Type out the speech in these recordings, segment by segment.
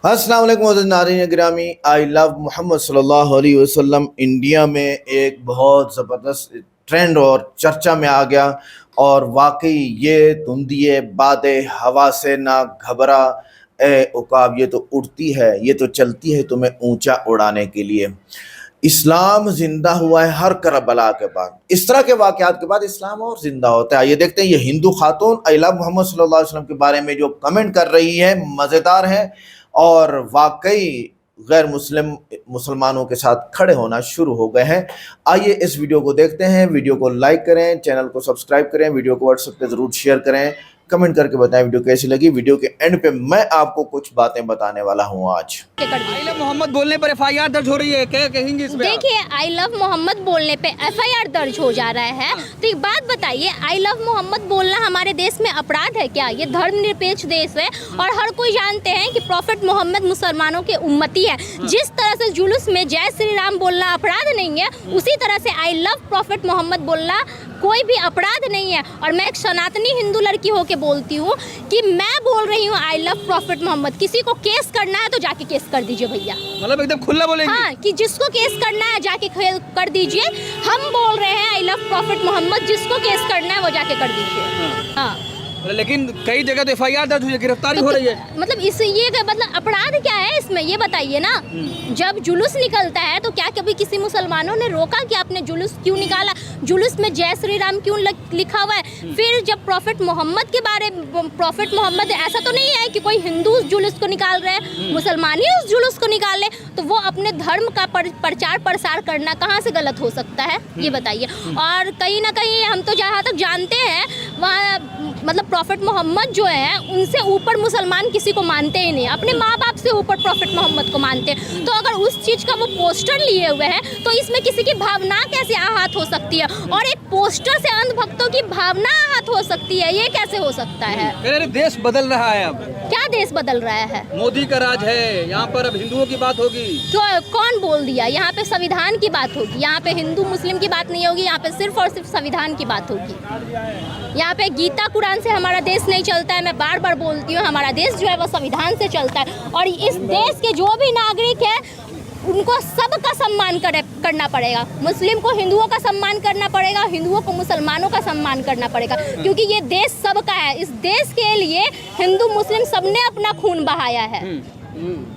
अस्सलाम वालेकुम नाज़रीन गिरामी। आई लव मोहम्मद सल्लल्लाहु अलैहि वसल्लम इंडिया में एक बहुत ज़बरदस्त ट्रेंड और चर्चा में आ गया। और वाकई ये धुंधिए बादे हवा से ना घबरा ए उकाब, ये तो उड़ती है, ये तो चलती है तुम्हें ऊंचा उड़ाने के लिए। इस्लाम जिंदा हुआ है हर करबला के बाद। इस तरह के वाकयात के बाद इस्लाम और जिंदा होता है। ये देखते हैं, ये हिंदू खातून आई लव मोहम्मद सल्लल्लाहु अलैहि वसल्लम के बारे में जो कमेंट कर रही है, मज़ेदार है और वाकई गैर मुसलमानों के साथ खड़े होना शुरू हो गए हैं। आइए इस वीडियो को देखते हैं। वीडियो को लाइक करें, चैनल को सब्सक्राइब करें, वीडियो को व्हाट्सएप पे ज़रूर शेयर करें, कमेंट करके बताएं वीडियो कैसी लगी। वीडियो के एंड पे मैं आपको कुछ बातें बताने वाला हूं आज। आई लव मोहम्मद बोलने पर एफआईआर दर्ज हो रही है, क्या कहेंगे इस पे? देखिए, आई लव मोहम्मद बोलने पे एफआईआर दर्ज हो जा रहा है। तो एक बात बताइए, आई लव मोहम्मद बोलना हमारे देश में अपराध है क्या? ये धर्मनिरपेक्ष देश है और हर कोई जानते हैं कि प्रॉफिट मोहम्मद मुसलमानों के उम्मती है। जिस तरह से जुलूस में जय श्री राम बोलना अपराध नहीं है, उसी तरह से आई लव प्रॉफिट मोहम्मद बोलना कोई भी अपराध नहीं है। और मैं एक सनातनी हिंदू लड़की होके बोलती हूँ कि मैं बोल रही हूँ आई लव प्रॉफिट मोहम्मद। किसी को केस करना है तो जाके केस कर दीजिए भैया, मतलब एकदम खुला बोलेंगे। हाँ, कि जिसको केस करना है जाके कर दीजिए। हम बोल रहे हैं आई लव प्रॉफिट मोहम्मद, जिसको केस करना है वो जाके कर दीजिए। हाँ, लेकिन कई जगह तो एफआईआर दर्ज हुई है, गिरफ्तारी हो रही है। मतलब इस ये मतलब अपराध क्या है इसमें, ये बताइए ना। जब जुलूस निकलता है तो क्या कभी किसी मुसलमानों ने रोका कि आपने जुलूस क्यों निकाला? जुलूस में जय श्री राम क्यों लिखा हुआ है? फिर जब प्रॉफिट मोहम्मद के बारे में, प्रॉफिट मोहम्मद ऐसा तो नहीं है कि कोई हिंदू उस जुलूस को निकाल रहे हैं, मुसलमान ही उस जुलूस को निकाले, तो वो अपने धर्म का प्रचार प्रसार करना कहाँ से गलत हो सकता है, ये बताइए। और कहीं ना कहीं हम तो जहाँ तक जानते हैं वहाँ मतलब प्रॉफिट मोहम्मद जो है उनसे ऊपर मुसलमान किसी को मानते ही नहीं, अपने माँ बाप से ऊपर प्रॉफिट मोहम्मद को मानते हैं। तो अगर उस चीज़ का वो पोस्टर लिए हुए हैं तो इसमें किसी की भावना कैसे आहत हो सकती है? और एक पोस्टर से अंधभक्तों की भावना आहत हो सकती है, ये कैसे हो सकता है? अरे देश बदल रहा है। अब क्या देश बदल रहा है? मोदी का राज है, यहाँ पर अब हिंदुओं की बात होगी। तो कौन बोल दिया? यहाँ पे संविधान की बात होगी, यहाँ पे हिंदू मुस्लिम की बात नहीं होगी, यहाँ पे सिर्फ और सिर्फ संविधान की बात होगी। यहाँ पे गीता कुरान से हमारा देश नहीं चलता है। मैं बार बार बोलती हूँ, हमारा देश जो है वो संविधान से चलता है। और इस देश के जो भी नागरिक है उनको सबका सम्मान करना पड़ेगा। मुस्लिम को हिंदुओं का सम्मान करना पड़ेगा, हिंदुओं को मुसलमानों का सम्मान करना पड़ेगा, क्योंकि ये देश सबका है। इस देश के लिए हिंदू मुस्लिम सबने अपना खून बहाया है।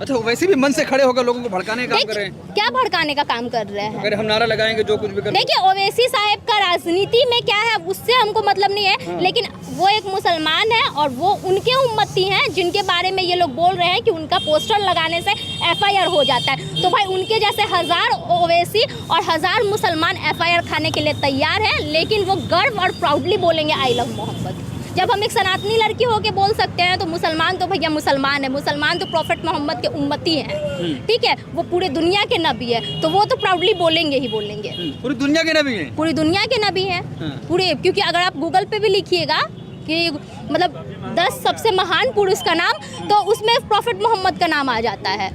अच्छा, वैसे भी मन से खड़े होकर लोगों को भड़काने का काम कर रहे हैं। क्या भड़काने का काम कर रहे हैं? अगर हम नारा लगाएंगे जो कुछ भी करेंगे। देखिए, ओवैसी साहब का राजनीति में क्या है उससे हमको मतलब नहीं है, लेकिन वो एक मुसलमान है और वो उनके उम्मती हैं जिनके बारे में ये लोग बोल रहे हैं कि उनका पोस्टर लगाने से एफआईआर हो जाता है। तो भाई उनके जैसे हजार ओवैसी और हजार मुसलमान एफआईआर खाने के लिए तैयार हैं, लेकिन वो गर्व और प्राउडली बोलेंगे आई लव मोहम्मद। जब हम एक सनातनी लड़की होके बोल सकते हैं तो मुसलमान तो भैया मुसलमान है, मुसलमान तो प्रॉफिट मोहम्मद के उम्मती हैं, ठीक है, वो पूरे दुनिया के नबी है, तो वो तो प्राउडली बोलेंगे ही बोलेंगे। पूरी दुनिया के नबी हैं, पूरी दुनिया के नबी हैं पूरे। क्योंकि अगर आप गूगल पे भी लिखिएगा कि मतलब 10 सबसे महान पुरुष का नाम, तो उसमें प्रॉफिट मोहम्मद का नाम आ जाता है।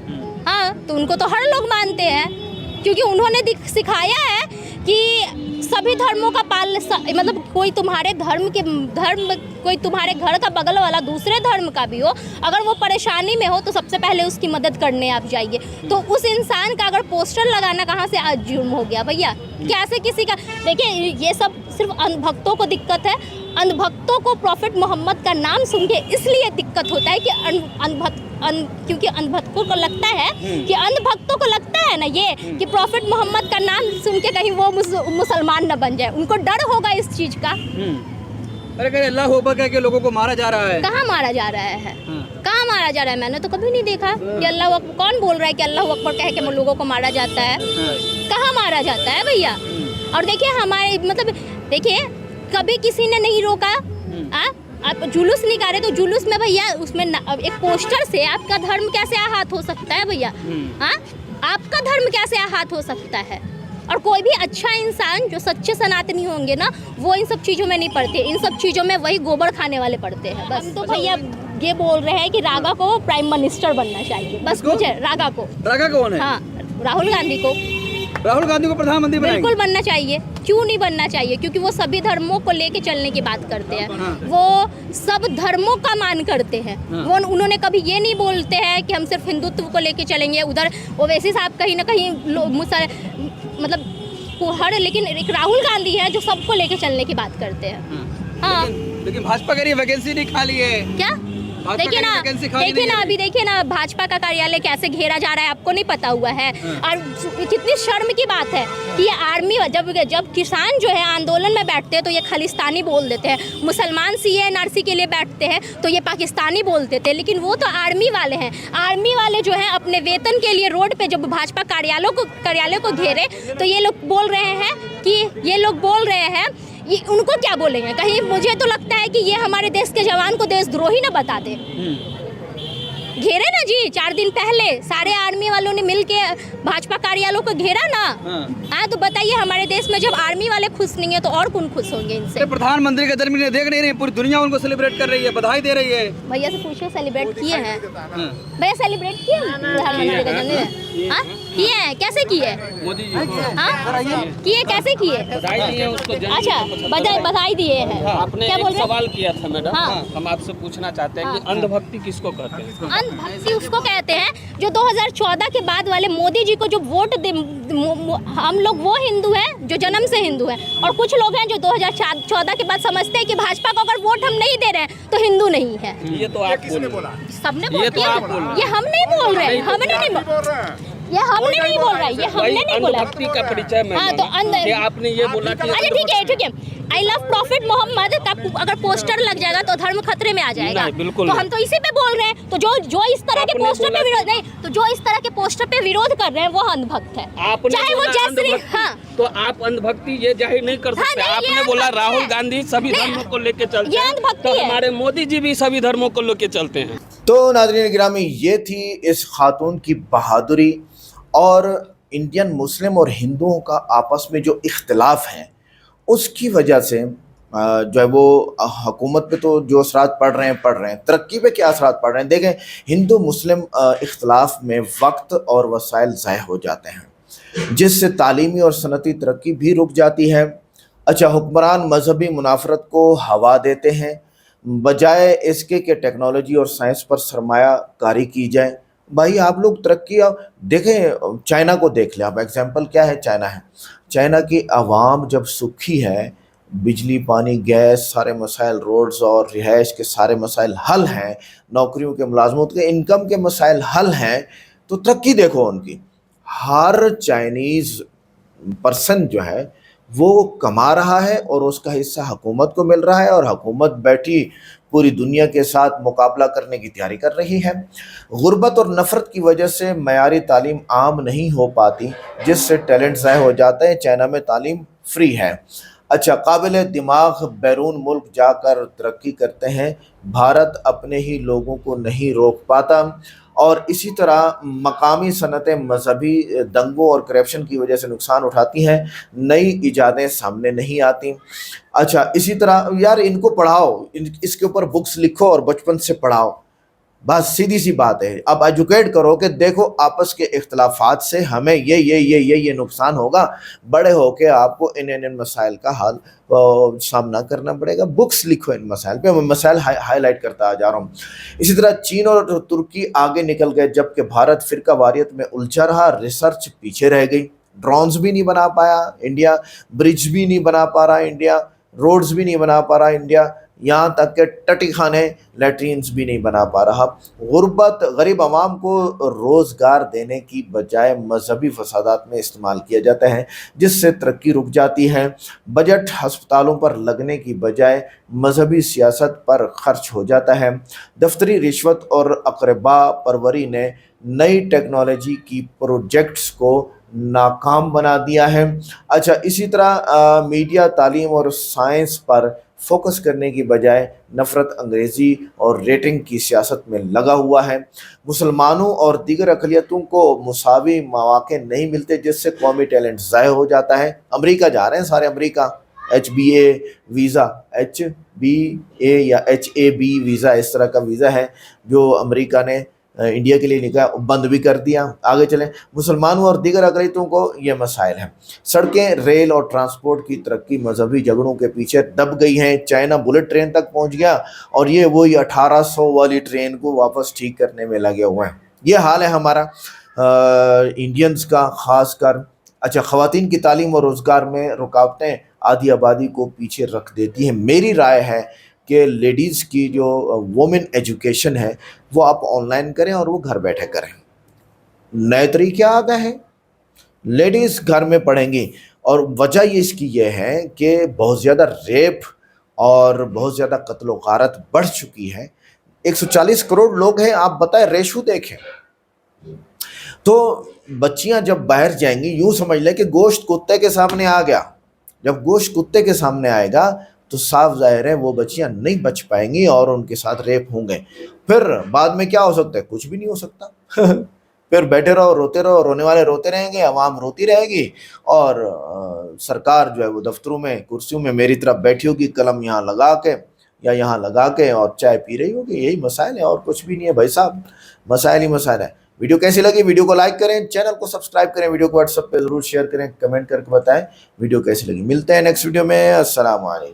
हाँ, तो उनको तो हर लोग मानते हैं, क्योंकि उन्होंने सिखाया है कि सभी धर्मों का मतलब कोई तुम्हारे कोई तुम्हारे घर का बगल वाला दूसरे धर्म का भी हो, अगर वो परेशानी में हो तो सबसे पहले उसकी मदद करने आप जाइए। तो उस इंसान का अगर पोस्टर लगाना कहाँ से आज जुर्म हो गया भैया? कैसे किसी का? देखिए, ये सब सिर्फ अंधभक्तों को दिक्कत है। अंधभक्तों को प्रॉफिट मोहम्मद का नाम सुन के इसलिए दिक्कत होता है कि क्योंकि अंधभक्तों को लगता है कि अंधभक्तों को लगता है ना ये कि प्रॉफिट मोहम्मद का नाम सुन के कहीं वो मुसलमान न बन जाए। उनको डर होगा इस चीज का। अरे कहीं अल्लाह अकबर कह के लोगों को मारा जा रहा है। कहाँ मारा जा रहा है? कहाँ मारा जा रहा है? मैंने तो कभी नहीं देखा कि अल्लाह अकबर। कौन बोल रहा है कि अल्लाह अकबर कह के लोगों को मारा जाता है? कहाँ मारा जाता है भैया? और देखिए, हमारे मतलब देखिए, कभी किसी ने नहीं रोका। आप जुलूस निकाले तो जुलूस में भैया उसमें एक पोस्टर से आपका धर्म कैसे आहत हो सकता है भैया? हाँ, आपका धर्म कैसे आहत हो सकता है? और कोई भी अच्छा इंसान जो सच्चे सनातनी होंगे ना, वो इन सब चीज़ों में नहीं पड़ते। इन सब चीज़ों में वही गोबर खाने वाले पड़ते हैं बस। हम तो भैया ये बोल रहे हैं कि रागा को प्राइम मिनिस्टर बनना चाहिए, बस मुझे रागा को। रागा कौन है? हाँ, राहुल गांधी को। राहुल गांधी को प्रधानमंत्री बनाएंगे? बिल्कुल बनना चाहिए, क्यों नहीं बनना चाहिए, क्योंकि वो सभी धर्मों को लेके चलने की बात करते हैं। हाँ। वो सब धर्मों का मान करते हैं। हाँ। वो उन्होंने कभी ये नहीं बोलते हैं कि हम सिर्फ हिंदुत्व को लेके चलेंगे। उधर ओवैसी साहब कहीं ना कहीं मतलब हर, लेकिन एक राहुल गांधी है जो सबको लेके चलने की बात करते हैं। हाँ, लेकिन भाजपा कह रही है वैकेंसी नहीं खाली है। क्या भाजपा देखिए की ना, वैकेंसी खाली देखिए नहीं ना, है। अभी देखिए ना भाजपा का कार्यालय कैसे घेरा जा रहा है, आपको नहीं पता हुआ है। हाँ। और कितनी शर्म की बात है कि ये आर्मी जब किसान जो है आंदोलन में बैठते हैं तो ये खालिस्तानी बोल देते हैं। मुसलमान सीए एनआरसी के लिए बैठते हैं तो ये पाकिस्तानी बोल देते हैं। लेकिन वो तो आर्मी वाले हैं। आर्मी वाले जो हैं अपने वेतन के लिए रोड पे जब भाजपा कार्यालय को घेरे तो ये लोग बोल रहे हैं ये उनको क्या बोलेंगे। कहीं मुझे तो लगता है कि ये हमारे देश के जवान को देशद्रोही ना बता दे। घेरे ना जी, 4 दिन पहले सारे आर्मी वालों ने मिलके भाजपा कार्यालयों को घेरा ना। हाँ, तो बताइए हमारे देश में जब आर्मी वाले खुश नहीं है तो और कौन खुश होंगे इनसे। तो प्रधानमंत्री का जन्मदिन देख नहीं रहे, पूरी दुनिया उनको सेलिब्रेट कर रही है, बधाई दे रही है। भैया से पूछो सेलिब्रेट किए हैं? हाँ। भैया सेलिब्रेट किए प्रधानमंत्री का जन्मदिन? हाँ, किए हैं। कैसे किए? मोदी जी हाँ, किए, कैसे किए? अच्छा, बधाई दिए हैं। आपने क्या एक बोल रहे हैं? सवाल किया था मैडम, हाँ। हम आपसे पूछना चाहते हैं कि अंधभक्ति किसको कहते हैं? अंधभक्ति उसको कहते हैं जो 2014 के बाद वाले मोदी जी को जो वोट दे। हम लोग वो हिंदू हैं जो जन्म से हिंदू हैं, और कुछ लोग हैं जो 2014 के बाद समझते हैं कि भाजपा को अगर वोट हम नहीं दे रहे हैं तो हिंदू नहीं है। ये तो आप बोले। सबने ये बोल तो दिया। आप बोल रहे हैं। ये हम नहीं बोल रहे हैं, हमने नहीं ये हमने नहीं बोल रहा है, ये हमने नहीं बोला। अंधभक्ति का परिचय मैं हाँ, तो कि आपने ये बोला कि अच्छा ठीक है। आई लव प्रॉफिट मोहम्मद का अगर पोस्टर लग जाएगा तो धर्म खतरे में आ जाएगा। नहीं, बिल्कुल तो नहीं। हम तो इसी पे बोल रहे हैं। तो जो इस तरह के आपने पोस्टर पे बोला विरोध नहीं, तो जो इस तरह के पोस्टर पे विरोध कर रहे हैं वो अंधभक्त है। आपने चाहे वो बोला जैसे अंधभक्ति, हाँ, तो आप अंधभक्ति ये जाहिर नहीं कर हाँ, सकते। नहीं, ये आपने बोला अंधभक्ति राहुल है। गांधी सभी नहीं, धर्मों को लेके चलते ये हैं, अंधभक्ति तो है। हमारे मोदी जी भी सभी धर्मों को लेके चलते हैं। तो नाज़रीन गिरामी, ये थी इस खातून की बहादुरी और इंडियन मुस्लिम और हिंदुओं का आपस में जो इख्तिलाफ है उसकी वजह से जो है वो हुकूमत पे तो जो असरात पड़ रहे हैं, तरक्की पे क्या असरात पड़ रहे हैं। देखें, हिंदू मुस्लिम इख्तिलाफ में वक्त और वसाइल ज़ाया हो जाते हैं, जिससे तालीमी और सनती तरक्की भी रुक जाती है। अच्छा, हुक्मरान मजहबी मुनाफरत को हवा देते हैं बजाय इसके कि टेक्नोलॉजी और साइंस पर सरमाया कारी की जाए। भाई आप लोग तरक्की देखें, चाइना को देख लें आप। एग्जांपल क्या है? चाइना की आवाम जब सुखी है, बिजली पानी गैस सारे मसाइल, रोड्स और रिहाइश के सारे मसाइल हल हैं, नौकरियों के मुलाजमत के इनकम के मसाइल हल हैं, तो तरक्की देखो उनकी। हर चाइनीज़ पर्सन जो है वो कमा रहा है और उसका हिस्सा हुकूमत को मिल रहा है, और हुकूमत बैठी पूरी दुनिया के साथ मुकाबला करने की तैयारी कर रही है। गुर्बत और नफ़रत की वजह से मयारी तालीम आम नहीं हो पाती, जिससे टैलेंट ज़ाया हो जाता है। चाइना में तालीम फ्री है। अच्छा, काबिल दिमाग बैरून मुल्क जाकर तरक्की करते हैं, भारत अपने ही लोगों को नहीं रोक पाता, और इसी तरह मकामी सनतें मजहबी दंगों और करप्शन की वजह से नुकसान उठाती हैं, नई इजादें सामने नहीं आती। अच्छा, इसी तरह यार इनको पढ़ाओ, इसके ऊपर बुक्स लिखो और बचपन से पढ़ाओ, बस सीधी सी बात है। अब एजुकेट करो कि देखो आपस के इख्तलाफात से हमें ये नुकसान होगा, बड़े होके आपको इन मसाइल का हाल सामना करना पड़ेगा। बुक्स लिखो इन मसाइल पे, मैं मसाइल हाईलाइट करता जा रहा हूँ। इसी तरह चीन और तुर्की आगे निकल गए, जबकि भारत फिरका वारियत में उलझा रहा, रिसर्च पीछे रह गई। ड्रोन्स भी नहीं बना पाया इंडिया, ब्रिज भी नहीं बना पा रहा इंडिया, रोड्स भी नहीं बना पा रहा इंडिया, यहाँ तक के टटी खाने लैट्रीन्स भी नहीं बना पा रहा। गुर्बत गरीब आवाम को रोज़गार देने की बजाय मजहबी फसादात में इस्तेमाल किया जाता है, जिससे तरक्की रुक जाती है। बजट हस्पतालों पर लगने की बजाय मजहबी सियासत पर खर्च हो जाता है। दफ्तरी रिश्वत और अकरबा परवरी ने नई टेक्नोलॉजी की प्रोजेक्ट्स को नाकाम बना दिया है। अच्छा, इसी तरह मीडिया तालीम और साइंस पर फोकस करने की बजाय नफ़रत अंग्रेज़ी और रेटिंग की सियासत में लगा हुआ है। मुसलमानों और दीगर अक़लियतों को मुसावी मौक़े नहीं मिलते, जिससे कौमी टैलेंट ज़ाया हो जाता है। अमेरिका जा रहे हैं सारे, अमेरिका HBA वीज़ा, HBA या HAB वीज़ा, इस तरह का वीज़ा है जो अमेरिका ने इंडिया के लिए निकाह बंद भी कर दिया। आगे चलें, मुसलमानों और दीगर अक़लियतों को ये मसाइल हैं। सड़कें, रेल और ट्रांसपोर्ट की तरक्की मजहबी झगड़ों के पीछे दब गई हैं। चाइना बुलेट ट्रेन तक पहुंच गया और ये वही 1800 वाली ट्रेन को वापस ठीक करने में लगे हुए हैं। ये हाल है हमारा इंडियंस का, ख़ास कर। अच्छा, ख़वातीन की तालीम और रोज़गार में रुकावटें आधी आबादी को पीछे रख देती हैं। मेरी राय है कि लेडीज़ की जो वुमेन एजुकेशन है वो आप ऑनलाइन करें और वो घर बैठे करें। नए तरीके आ गए हैं, लेडीज़ घर में पढ़ेंगी। और वजह ये इसकी ये है कि बहुत ज़्यादा रेप और बहुत ज़्यादा कत्ल व गारत बढ़ चुकी है। 140 करोड़ लोग हैं, आप बताएं, रेशो देखें। तो बच्चियां जब बाहर जाएंगी, यूं समझ लें कि गोश्त कुत्ते के सामने आ गया। जब गोश्त कुत्ते के सामने आएगा तो साफ जाहिर है वो बच्चियां नहीं बच पाएंगी और उनके साथ रेप होंगे। फिर बाद में क्या हो सकता है? कुछ भी नहीं हो सकता। फिर बैठे रहो, रोते रहो, रोने वाले रोते रहेंगे, आवाम रोती रहेगी और सरकार जो है वो दफ्तरों में, कुर्सियों में मेरी तरफ बैठी होगी, कलम यहाँ लगा के या यहाँ लगा के और चाय पी रही होगी। यही मसाइल है और कुछ भी नहीं है भाई साहब, मसाइल ही मसाइल है। वीडियो कैसी लगी? वीडियो को लाइक करें, चैनल को सब्सक्राइब करें, वीडियो को व्हाट्सएप पे ज़रूर शेयर करें, कमेंट करके बताएं वीडियो कैसी लगी। मिलते हैं नेक्स्ट वीडियो में। अस्सलाम वालेकुम।